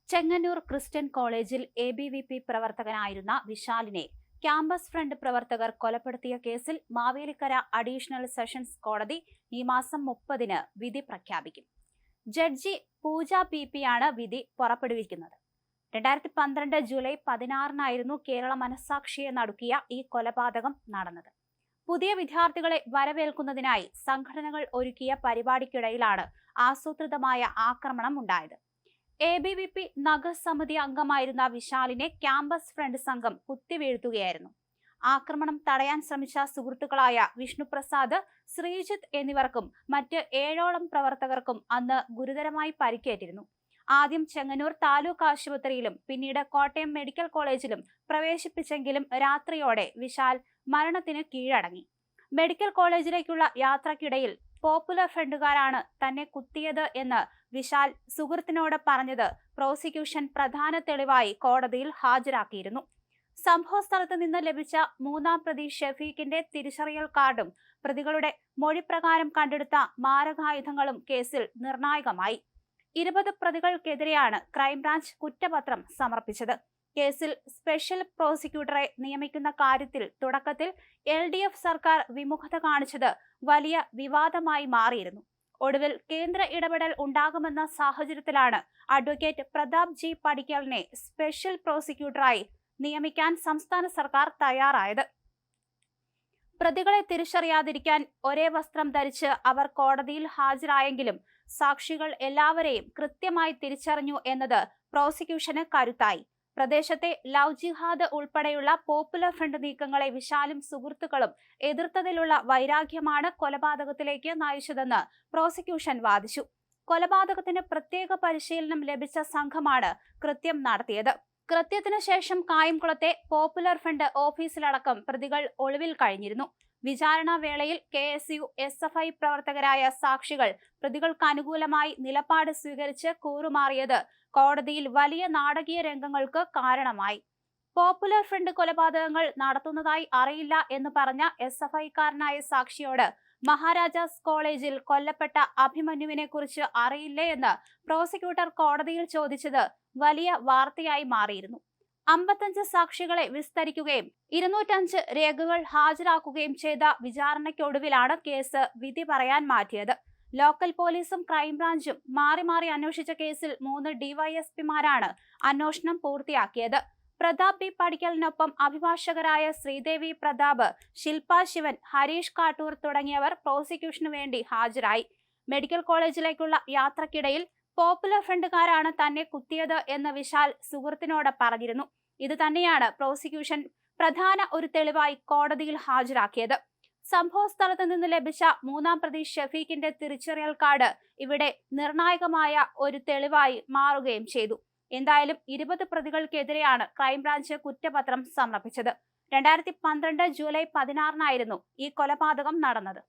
Chengannur Christian കോളേജിൽ ABVP പ്രവർത്തകനായിരുന്ന വിശാലിനെ campus front പ്രവർത്തകർ കൊലപ്പെടുത്തിയ കേസിൽ മാവേലിക്കര അഡീഷണൽ സെഷൻസ് കോടതി ഈ മാസം 30-ന് വിധി പ്രഖ്യാപിക്കും. ജഡ്ജി പൂജ പി ആണ് വിധി പുറപ്പെടുവിക്കുന്നത്. 2012 ജൂലൈ 16-നായിരുന്നു കേരള മനസ്സാക്ഷിയെ നടുക്കിയ ഈ കൊലപാതകം നടന്നത്. പുതിയ വിദ്യാർത്ഥികളെ വരവേൽക്കുന്നതിനായി സംഘടനകൾ ഒരുക്കിയ പരിപാടിക്കിടയിലാണ് ആസൂത്രിതമായ ആക്രമണം ഉണ്ടായത്. എബിവിപി നഗരസമിതി അംഗമായിരുന്ന വിശാലിനെ ക്യാമ്പസ് ഫ്രണ്ട് സംഘം കുത്തിവീഴ്ത്തുകയായിരുന്നു. ആക്രമണം തടയാൻ ശ്രമിച്ച സുഹൃത്തുക്കളായ വിഷ്ണുപ്രസാദ്, ശ്രീജിത്ത് എന്നിവർക്കും മറ്റ് 7ഓളം പ്രവർത്തകർക്കും അന്ന് ഗുരുതരമായി പരിക്കേറ്റിരുന്നു. ആദ്യം ചെങ്ങന്നൂർ താലൂക്ക് ആശുപത്രിയിലും പിന്നീട് കോട്ടയം മെഡിക്കൽ കോളേജിലും പ്രവേശിപ്പിച്ചെങ്കിലും രാത്രിയോടെ വിശാൽ മരണത്തിന് കീഴടങ്ങി. മെഡിക്കൽ കോളേജിലേക്കുള്ള യാത്രക്കിടയിൽ പോപ്പുലർ ഫ്രണ്ടുകാരാണ് തന്നെ കുത്തിയത് എന്ന് വിശാൽ സുഹൃത്തിനോട് പറഞ്ഞത് പ്രോസിക്യൂഷൻ പ്രധാന തെളിവായി കോടതിയിൽ ഹാജരാക്കിയിരുന്നു. സംഭവ സ്ഥലത്ത് നിന്ന് ലഭിച്ച 3-ാം പ്രതി ഷെഫീഖിന്റെ തിരിച്ചറിയൽ കാർഡും പ്രതികളുടെ മൊഴിപ്രകാരം കണ്ടെടുത്ത മാരകായുധങ്ങളും കേസിൽ നിർണായകമായി. 20 പ്രതികൾക്കെതിരെയാണ് ക്രൈംബ്രാഞ്ച് കുറ്റപത്രം സമർപ്പിച്ചത്. കേസിൽ സ്പെഷ്യൽ പ്രോസിക്യൂട്ടറെ നിയമിക്കുന്ന കാര്യത്തിൽ തുടക്കത്തിൽ LDF സർക്കാർ വിമുഖത കാണിച്ചത് വലിയ വിവാദമായി മാറിയിരുന്നു. ഒടുവിൽ കേന്ദ്ര ഇടപെടൽ ഉണ്ടാകുമെന്ന സാഹചര്യത്തിലാണ് അഡ്വക്കേറ്റ് പ്രതാപ് ജി പടിക്കലിനെ സ്പെഷ്യൽ പ്രോസിക്യൂട്ടറായി നിയമിക്കാൻ സംസ്ഥാന സർക്കാർ തയ്യാറായത്. പ്രതികളെ തിരിച്ചറിയാതിരിക്കാൻ ഒരേ വസ്ത്രം ധരിച്ച് അവർ കോടതിയിൽ ഹാജരായെങ്കിലും സാക്ഷികൾ എല്ലാവരെയും കൃത്യമായി തിരിച്ചറിഞ്ഞു എന്നത് പ്രോസിക്യൂഷന് കരുത്തായി. പ്രദേശത്തെ ലവ് ജിഹാദ് ഉൾപ്പെടെയുള്ള പോപ്പുലർ ഫ്രണ്ട് നീക്കങ്ങളെ വിശാലും സുഹൃത്തുക്കളും എതിർത്തതിലുള്ള വൈരാഗ്യമാണ് കൊലപാതകത്തിലേക്ക് നയിച്ചതെന്ന് പ്രോസിക്യൂഷൻ വാദിച്ചു. കൊലപാതകത്തിന് പ്രത്യേക പരിശീലനം ലഭിച്ച സംഘമാണ് കൃത്യം നടത്തിയത്. കൃത്യത്തിന് ശേഷം കായംകുളത്തെ പോപ്പുലർ ഫ്രണ്ട് ഓഫീസിലടക്കം പ്രതികൾ ഒളിവിൽ കഴിഞ്ഞിരുന്നു. വിചാരണ വേളയിൽ KSU SFI പ്രവർത്തകരായ സാക്ഷികൾ പ്രതികൾക്ക് അനുകൂലമായി നിലപാട് സ്വീകരിച്ച് കൂറുമാറിയത് കോടതിയിൽ വലിയ നാടകീയ രംഗങ്ങൾക്ക് കാരണമായി. പോപ്പുലർ ഫ്രണ്ട് കൊലപാതകങ്ങൾ നടത്തുന്നതായി അറിയില്ല എന്ന് പറഞ്ഞ SFI-കാരനായ സാക്ഷിയോട് മഹാരാജാസ് കോളേജിൽ കൊല്ലപ്പെട്ട അഭിമന്യുവിനെ കുറിച്ച് അറിയില്ലേ എന്ന് പ്രോസിക്യൂട്ടർ കോടതിയിൽ ചോദിച്ചത് വലിയ വാർത്തയായി മാറിയിരുന്നു. 55 സാക്ഷികളെ വിസ്തരിക്കുകയും 205 രേഖകൾ ഹാജരാക്കുകയും ചെയ്ത വിചാരണയ്ക്കൊടുവിലാണ് കേസ് വിധി പറയാൻ മാറ്റിയത്. ലോക്കൽ പോലീസും ക്രൈംബ്രാഞ്ചും മാറി മാറി അന്വേഷിച്ച കേസിൽ 3 DYSPമാരാണ് അന്വേഷണം പൂർത്തിയാക്കിയത്. പ്രതാപ് ബി പടിക്കലിനൊപ്പം അഭിഭാഷകരായ ശ്രീദേവി പ്രതാപ്, ശില്പ ശിവൻ, ഹരീഷ് കാട്ടൂർ തുടങ്ങിയവർ പ്രോസിക്യൂഷനു വേണ്ടി ഹാജരായി. മെഡിക്കൽ കോളേജിലേക്കുള്ള യാത്രക്കിടയിൽ പോപ്പുലർ ഫ്രണ്ടുകാരാണ് തന്നെ കുത്തിയത് എന്ന് വിശാൽ സുഹൃത്തിനോട് പറഞ്ഞിരുന്നു. ഇത് തന്നെയാണ് പ്രോസിക്യൂഷൻ പ്രധാന ഒരു തെളിവായി കോടതിയിൽ ഹാജരാക്കിയത്. സംഭവ സ്ഥലത്ത് നിന്ന് ലഭിച്ച 3-ാം പ്രതി ഷെഫീഖിന്റെ തിരിച്ചറിയൽ കാർഡ് ഇവിടെ നിർണായകമായ ഒരു തെളിവായി മാറുകയും ചെയ്തു. എന്തായാലും 20 പ്രതികൾക്കെതിരെയാണ് ക്രൈംബ്രാഞ്ച് കുറ്റപത്രം സമർപ്പിച്ചത്. 2012 ജൂലൈ 16-നായിരുന്നു ഈ കൊലപാതകം നടന്നത്.